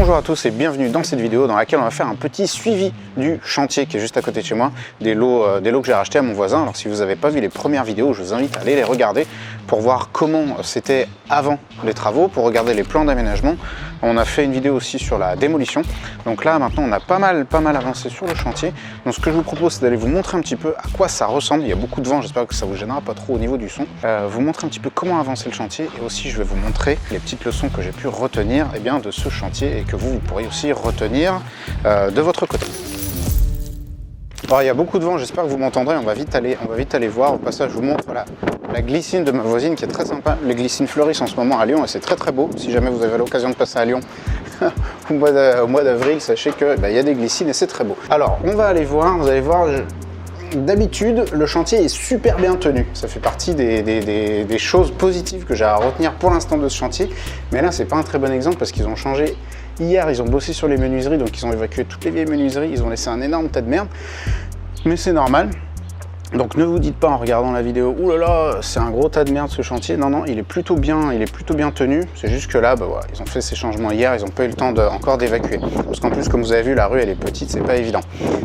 Bonjour à tous et bienvenue dans cette vidéo dans laquelle on va faire un petit suivi du chantier qui est juste à côté de chez moi, des lots que j'ai rachetés à mon voisin. Alors si vous n'avez pas vu les premières vidéos, je vous invite à aller les regarder pour voir comment c'était avant les travaux, pour regarder les plans d'aménagement. On a fait une vidéo aussi sur la démolition. Donc là maintenant on a pas mal avancé sur le chantier. Donc ce que je vous propose c'est d'aller vous montrer un petit peu à quoi ça ressemble. Il y a beaucoup de vent, j'espère que ça vous gênera pas trop au niveau du son. Vous montrer un petit peu comment avancer le chantier et aussi je vais vous montrer les petites leçons que j'ai pu retenir de ce chantier et que vous pourrez aussi retenir de votre côté. Alors il y a beaucoup de vent, j'espère que vous m'entendrez, on va vite aller voir. Au passage je vous montre la glycine de ma voisine qui est très sympa. Les glycines fleurissent en ce moment à Lyon et c'est très beau. Si jamais vous avez l'occasion de passer à Lyon au mois d'avril, sachez que y a des glycines et c'est très beau. Alors on va aller voir, vous allez voir, d'habitude le chantier est super bien tenu. Ça fait partie des choses positives que j'ai à retenir pour l'instant de ce chantier. Mais là c'est pas un très bon exemple parce qu'ils ont changé. Hier, ils ont bossé sur les menuiseries, donc ils ont évacué toutes les vieilles menuiseries, ils ont laissé un énorme tas de merde, mais c'est normal. Donc ne vous dites pas en regardant la vidéo, ouh là là, c'est un gros tas de merde ce chantier. Non, il est plutôt bien tenu. C'est juste que là, voilà, ils ont fait ces changements hier, ils n'ont pas eu le temps encore d'évacuer. Parce qu'en plus, comme vous avez vu, la rue elle est petite, c'est pas évident.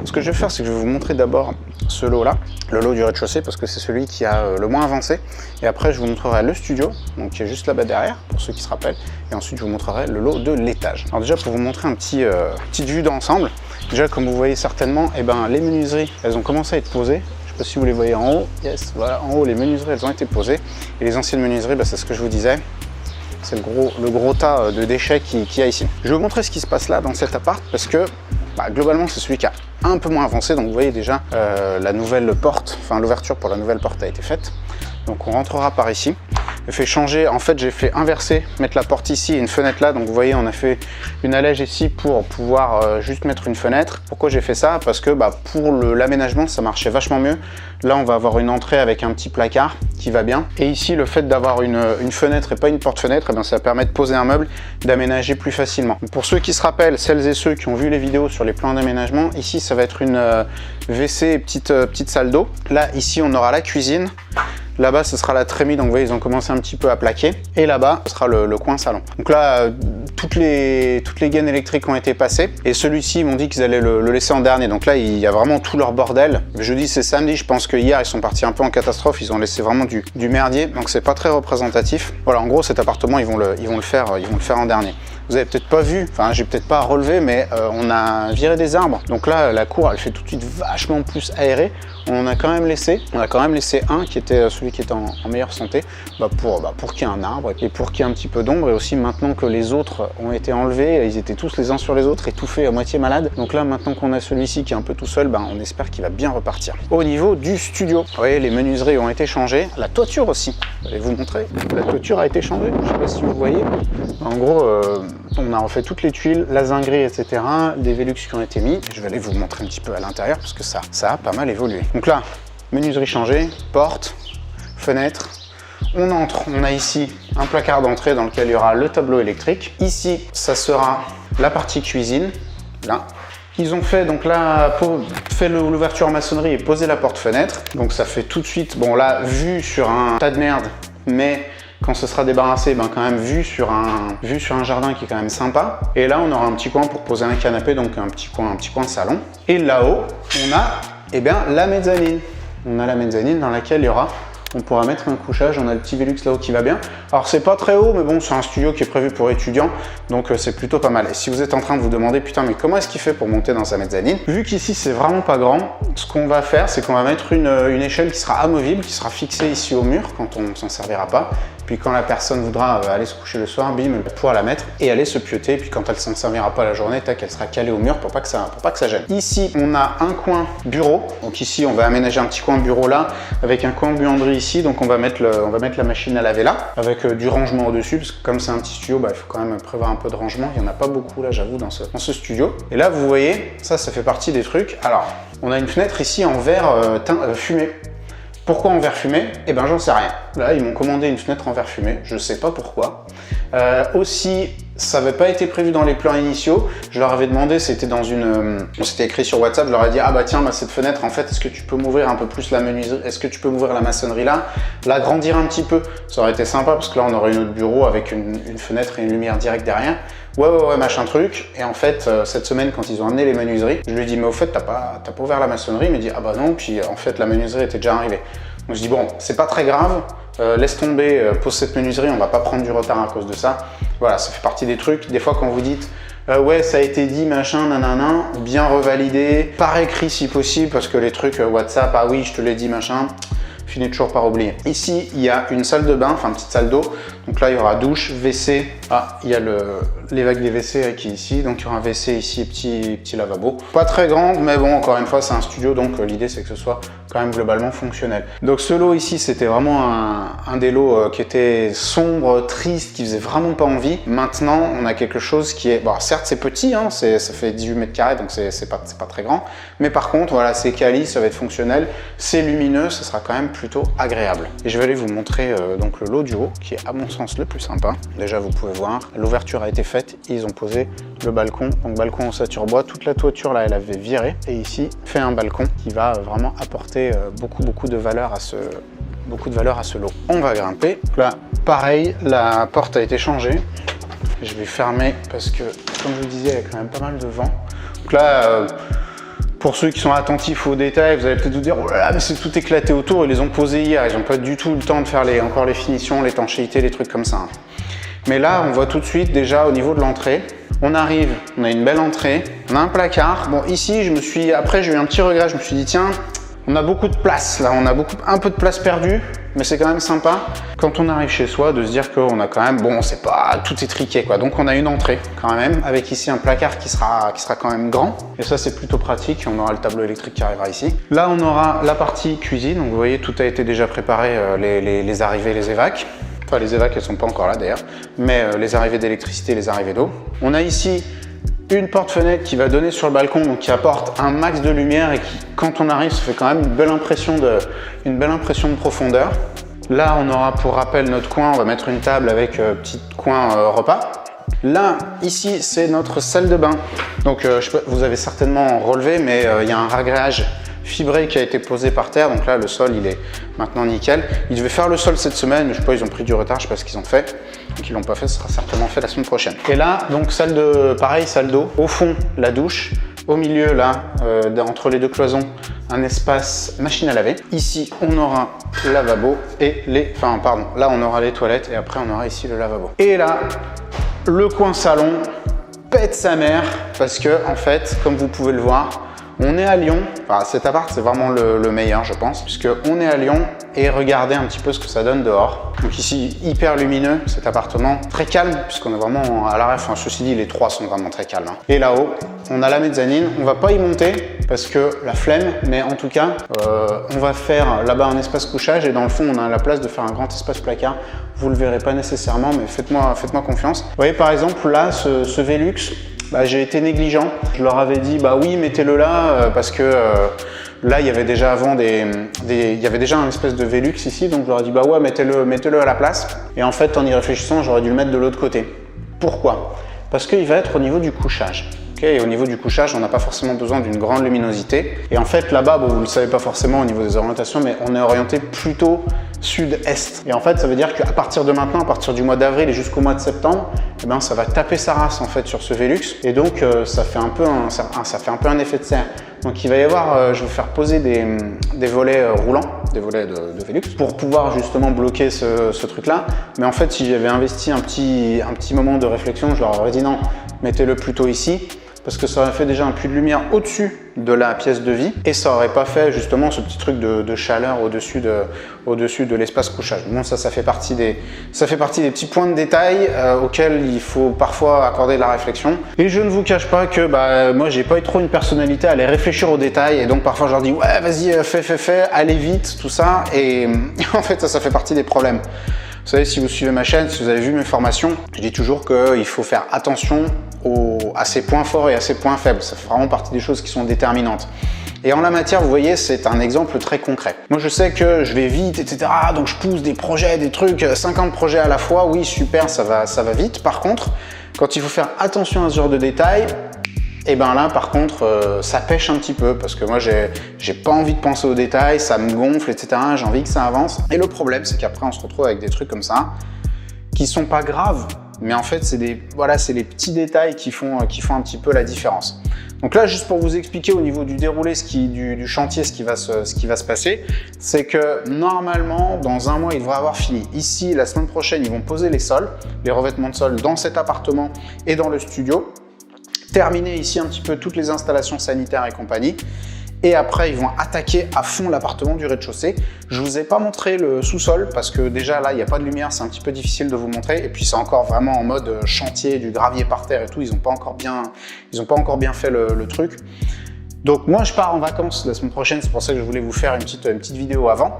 Ce que je vais faire, c'est que je vais vous montrer d'abord ce lot-là, le lot du rez-de-chaussée, parce que c'est celui qui a le moins avancé. Et après, je vous montrerai le studio, donc qui est juste là-bas derrière, pour ceux qui se rappellent. Et ensuite, je vous montrerai le lot de l'étage. Alors déjà, pour vous montrer un petite vue d'ensemble, déjà comme vous voyez certainement, les menuiseries, elles ont commencé à être posées. Si vous les voyez en haut, yes, voilà, en haut les menuiseries elles ont été posées et les anciennes menuiseries, c'est ce que je vous disais, c'est le gros tas de déchets qu'il y a ici. Je vais vous montrer ce qui se passe là dans cet appart parce que globalement c'est celui qui a un peu moins avancé. Donc vous voyez déjà la nouvelle porte, enfin l'ouverture pour la nouvelle porte a été faite. Donc on rentrera par ici. J'ai fait changer, en fait j'ai fait inverser, mettre la porte ici et une fenêtre là. Donc vous voyez on a fait une allège ici pour pouvoir juste mettre une fenêtre. Pourquoi j'ai fait ça? Parce que pour l'aménagement ça marchait vachement mieux. Là on va avoir une entrée avec un petit placard qui va bien. Et ici le fait d'avoir une fenêtre et pas une porte-fenêtre, ça permet de poser un meuble, d'aménager plus facilement. Pour ceux qui se rappellent, celles et ceux qui ont vu les vidéos sur les plans d'aménagement, ici ça va être une WC et petite salle d'eau. Là ici on aura la cuisine. Là-bas, ce sera la trémie, donc vous voyez, ils ont commencé un petit peu à plaquer. Et là-bas, ce sera le coin salon. Donc là, toutes les gaines électriques ont été passées. Et celui-ci, ils m'ont dit qu'ils allaient le laisser en dernier. Donc là, il y a vraiment tout leur bordel. Jeudi, c'est samedi. Je pense que hier, ils sont partis un peu en catastrophe. Ils ont laissé vraiment du merdier. Donc c'est pas très représentatif. Voilà, en gros, cet appartement, ils vont le faire en dernier. Vous avez peut-être pas vu, enfin j'ai peut-être pas relevé, mais on a viré des arbres. Donc là, la cour, elle fait tout de suite vachement plus aérée. On a quand même laissé un qui était celui qui était en meilleure santé, pour qu'il y ait un arbre et pour qu'il y ait un petit peu d'ombre. Et aussi maintenant que les autres ont été enlevés, ils étaient tous les uns sur les autres, étouffés, à moitié malades. Donc là, maintenant qu'on a celui-ci qui est un peu tout seul, on espère qu'il va bien repartir. Au niveau du studio, vous voyez, les menuiseries ont été changées. La toiture aussi, je vais vous montrer. La toiture a été changée, je ne sais pas si vous voyez. En gros, on a refait toutes les tuiles, la zinguerie, etc. Des Velux qui ont été mis. Je vais aller vous montrer un petit peu à l'intérieur parce que ça a pas mal évolué. Donc là, menuiserie changée, porte, fenêtre. On entre, on a ici un placard d'entrée dans lequel il y aura le tableau électrique. Ici, ça sera la partie cuisine, là. Ils ont fait, donc là, fait l'ouverture en maçonnerie et posé la porte-fenêtre. Donc ça fait tout de suite, bon là, vue sur un tas de merde, mais quand ce sera débarrassé, quand même vue sur un jardin qui est quand même sympa. Et là, on aura un petit coin pour poser un canapé, donc un petit coin salon. Et là-haut, on a la mezzanine. On a la mezzanine dans laquelle on pourra mettre un couchage. On a le petit Velux là-haut qui va bien. Alors c'est pas très haut, mais bon, c'est un studio qui est prévu pour étudiants, donc c'est plutôt pas mal. Et si vous êtes en train de vous demander, putain, mais comment est-ce qu'il fait pour monter dans sa mezzanine? Vu qu'ici c'est vraiment pas grand, ce qu'on va faire, c'est qu'on va mettre une échelle qui sera amovible, qui sera fixée ici au mur quand on ne s'en servira pas. Puis quand la personne voudra aller se coucher le soir, bim, elle va pouvoir la mettre et aller se pioter. Puis quand elle s'en servira pas la journée, tac, elle sera calée au mur pour pas que ça gêne. Ici, on a un coin bureau. Donc ici, on va aménager un petit coin bureau là, avec un coin buanderie ici. Donc on va mettre la machine à laver là, avec du rangement au-dessus, parce que comme c'est un petit studio, il faut quand même prévoir un peu de rangement. Il n'y en a pas beaucoup là, j'avoue, dans ce studio. Et là, vous voyez, ça fait partie des trucs. Alors, on a une fenêtre ici en verre fumé. Pourquoi en verre fumé? J'en sais rien. Là, ils m'ont commandé une fenêtre en verre fumé, je sais pas pourquoi. Aussi, ça n'avait pas été prévu dans les plans initiaux. Je leur avais demandé, c'était écrit sur WhatsApp, je leur ai dit, tiens, cette fenêtre, en fait, est-ce que tu peux m'ouvrir un peu plus la menuiserie? Est-ce que tu peux m'ouvrir la maçonnerie là? L'agrandir un petit peu? Ça aurait été sympa parce que là, on aurait un autre bureau avec une fenêtre et une lumière directe derrière. ouais, machin truc. Et en fait, cette semaine, quand ils ont amené les menuiseries, je lui ai dit, mais au fait, t'as pas ouvert la maçonnerie? Il m'a dit, ah bah non, puis en fait, la menuiserie était déjà arrivée. Donc je dis, bon, c'est pas très grave, laisse tomber, pose cette menuiserie, on va pas prendre du retard à cause de ça. Voilà, ça fait partie des trucs. Des fois, quand vous dites, ouais, ça a été dit, machin, nanana, bien revalidé, par écrit si possible, parce que les trucs WhatsApp, ah oui, je te l'ai dit, machin, finis toujours par oublier. Ici, il y a une salle de bain, enfin une petite salle d'eau. Donc là, il y aura douche, WC. Ah, il y a les vagues des WC qui est ici. Donc il y aura un WC ici, petit lavabo. Pas très grande, mais bon, encore une fois, c'est un studio. Donc l'idée, c'est que ce soit quand même globalement fonctionnel. Donc ce lot ici, c'était vraiment un des lots qui était sombre, triste, qui faisait vraiment pas envie. Maintenant, on a quelque chose qui est... Bon, certes, c'est petit, hein, ça fait 18 mètres carrés, donc c'est pas très grand. Mais par contre, voilà, c'est quali, ça va être fonctionnel. C'est lumineux, ça sera quand même plutôt agréable. Et je vais aller vous montrer donc le lot du haut, qui est à mon sens le plus sympa. Déjà, vous pouvez voir, l'ouverture a été faite, ils ont posé le balcon, donc balcon ossature bois. Toute la toiture là, elle avait viré, et ici fait un balcon qui va vraiment apporter beaucoup de valeur à ce lot. On va grimper. Là, pareil, la porte a été changée. Je vais fermer parce que, comme je vous disais, il y a quand même pas mal de vent. Donc là, pour ceux qui sont attentifs aux détails, vous allez peut-être vous dire, oh là là, mais c'est tout éclaté autour, ils les ont posés hier, ils n'ont pas du tout le temps de faire encore les finitions, l'étanchéité, les trucs comme ça. Mais là, on voit tout de suite déjà au niveau de l'entrée. On arrive, on a une belle entrée, on a un placard. Bon, ici, après j'ai eu un petit regret, je me suis dit, tiens, on a beaucoup de place là, on a un peu de place perdue, mais c'est quand même sympa quand on arrive chez soi de se dire qu'on a quand même, bon, c'est pas tout étriqué quoi. Donc on a une entrée quand même, avec ici un placard qui sera quand même grand. Et ça c'est plutôt pratique, on aura le tableau électrique qui arrivera ici. Là on aura la partie cuisine, donc vous voyez tout a été déjà préparé, les arrivées, les évacs. Enfin les évacs elles sont pas encore là d'ailleurs, mais les arrivées d'électricité, les arrivées d'eau. On a ici une porte-fenêtre qui va donner sur le balcon, donc qui apporte un max de lumière et qui, quand on arrive, ça fait quand même une belle impression de profondeur. Là, on aura pour rappel notre coin, on va mettre une table avec petit coin repas. Là, ici, c'est notre salle de bain. Donc, je sais pas, vous avez certainement relevé, mais il y a un ragréage fibré qui a été posé par terre. Donc là, le sol, il est maintenant nickel. Ils devaient faire le sol cette semaine, mais je sais pas, ils ont pris du retard, je sais pas ce qu'ils ont fait. Donc ils l'ont pas fait, ce sera certainement fait la semaine prochaine. Et là, donc salle d'eau. Au fond, la douche. Au milieu, là, entre les deux cloisons, un espace machine à laver. Ici, on aura le lavabo et là, on aura les toilettes et après, on aura ici le lavabo. Et là, le coin salon pète sa mère parce que, en fait, comme vous pouvez le voir, on est à Lyon. Enfin, cet appart, c'est vraiment le meilleur, je pense, puisque on est à Lyon et regardez un petit peu ce que ça donne dehors. Donc ici, hyper lumineux, cet appartement, très calme, puisqu'on est vraiment à l'arrière. Enfin, ceci dit, les trois sont vraiment très calmes. Hein. Et là-haut, on a la mezzanine. On va pas y monter parce que la flemme, mais en tout cas, on va faire là-bas un espace couchage et dans le fond, on a la place de faire un grand espace placard. Vous le verrez pas nécessairement, mais faites-moi confiance. Vous voyez, par exemple, là, ce Velux, bah, j'ai été négligent. Je leur avais dit, bah oui, mettez-le là, parce que là, il y avait déjà avant il y avait déjà un espèce de Velux ici, donc je leur ai dit, bah ouais, mettez-le à la place. Et en fait, en y réfléchissant, j'aurais dû le mettre de l'autre côté. Pourquoi? Parce qu'il va être au niveau du couchage. Okay, et au niveau du couchage, on n'a pas forcément besoin d'une grande luminosité. Et en fait, là-bas, bon, vous ne le savez pas forcément au niveau des orientations, mais on est orienté plutôt sud-est. Et en fait, ça veut dire qu'à partir de maintenant, à partir du mois d'avril et jusqu'au mois de septembre, eh ben, ça va taper sa race en fait sur ce Velux. Et donc, ça fait un peu un effet de serre. Donc, il va y avoir, je vais faire poser des volets roulants, des volets de Velux, pour pouvoir justement bloquer ce truc-là. Mais en fait, si j'avais investi un petit moment de réflexion, je leur aurais dit non, mettez-le plutôt ici. Parce que ça aurait fait déjà un puits de lumière au-dessus de la pièce de vie et ça aurait pas fait justement ce petit truc de chaleur au-dessus de l'espace couchage. Bon, ça fait partie des petits points de détail auxquels il faut parfois accorder de la réflexion. Et je ne vous cache pas que moi j'ai pas trop une personnalité à aller réfléchir aux détails et donc parfois je leur dis ouais vas-y fais, allez vite, tout ça et en fait ça fait partie des problèmes. Vous savez, si vous suivez ma chaîne, si vous avez vu mes formations, je dis toujours qu'il faut faire attention à ses points forts et à ses points faibles. Ça fait vraiment partie des choses qui sont déterminantes. Et en la matière, vous voyez, c'est un exemple très concret. Moi, je sais que je vais vite, etc. Donc, je pousse des projets, des trucs, 50 projets à la fois. Oui, super, ça va vite. Par contre, quand il faut faire attention à ce genre de détails, et ben là, par contre, ça pêche un petit peu parce que moi, j'ai pas envie de penser aux détails, ça me gonfle, etc. J'ai envie que ça avance. Et le problème, c'est qu'après, on se retrouve avec des trucs comme ça qui sont pas graves, mais en fait, c'est les petits détails qui font un petit peu la différence. Donc là, juste pour vous expliquer au niveau du déroulé du chantier, ce qui va se passer, c'est que normalement, dans un mois, ils devraient avoir fini. Ici, la semaine prochaine, ils vont poser les sols, les revêtements de sol dans cet appartement et dans le studio. Terminer ici un petit peu toutes les installations sanitaires et compagnie. Et après, ils vont attaquer à fond l'appartement du rez-de-chaussée. Je vous ai pas montré le sous-sol parce que déjà là, il n'y a pas de lumière, c'est un petit peu difficile de vous montrer. Et puis c'est encore vraiment en mode chantier, du gravier par terre et tout. Ils n'ont pas encore bien fait le truc. Donc moi, je pars en vacances la semaine prochaine. C'est pour ça que je voulais vous faire une petite vidéo avant.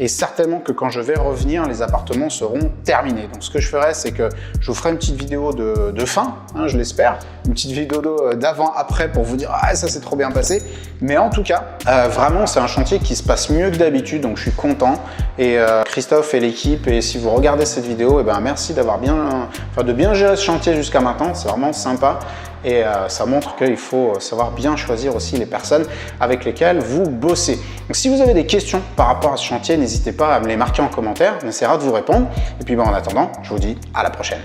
Et certainement que quand je vais revenir, les appartements seront terminés. Donc ce que je ferai, c'est que je vous ferai une petite vidéo de fin, hein, je l'espère, une petite vidéo d'avant-après pour vous dire « Ah, ça s'est trop bien passé ». Mais en tout cas, vraiment, c'est un chantier qui se passe mieux que d'habitude, donc je suis content. Et Christophe et l'équipe, et si vous regardez cette vidéo, eh ben, merci de bien gérer ce chantier jusqu'à maintenant, c'est vraiment sympa. Et ça montre qu'il faut savoir bien choisir aussi les personnes avec lesquelles vous bossez. Donc si vous avez des questions par rapport à ce chantier, n'hésitez pas à me les marquer en commentaire, on essaiera de vous répondre. Et puis en attendant, je vous dis à la prochaine.